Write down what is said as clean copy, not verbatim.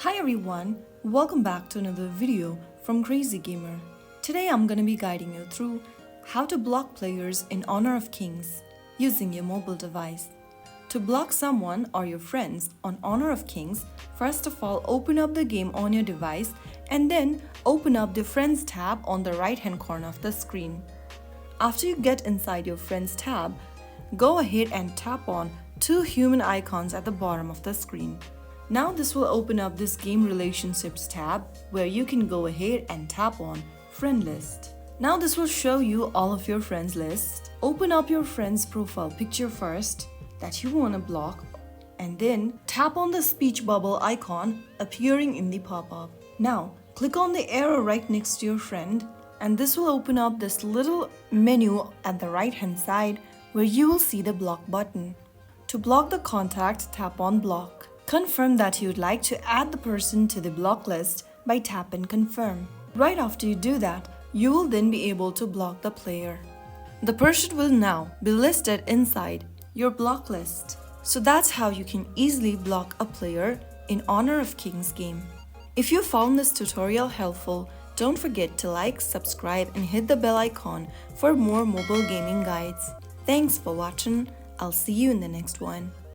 Hi everyone, welcome back to another video from Crazy Gamer. Today I'm gonna be guiding you through how to block players in Honor of Kings using your mobile device. To block someone or your friends on Honor of Kings, first of all open up the game on your device and then open up the Friends tab on the right hand corner of the screen. After you get inside your Friends tab, go ahead and tap on two human icons at the bottom of the screen. Now this will open up this Game Relationships tab where you can go ahead and tap on Friend List. Now this will show you all of your friends list. Open up your friend's profile picture first that you want to block and then tap on the speech bubble icon appearing in the pop-up. Now click on the arrow right next to your friend and this will open up this little menu at the right hand side where you will see the block button. To block the contact, tap on block. Confirm that you would like to add the person to the block list by tap and confirm. Right after you do that, you will then be able to block the player. The person will now be listed inside your block list. So that's how you can easily block a player in Honor of Kings game. If you found this tutorial helpful, don't forget to like, subscribe and hit the bell icon for more mobile gaming guides. Thanks for watching. I'll see you in the next one.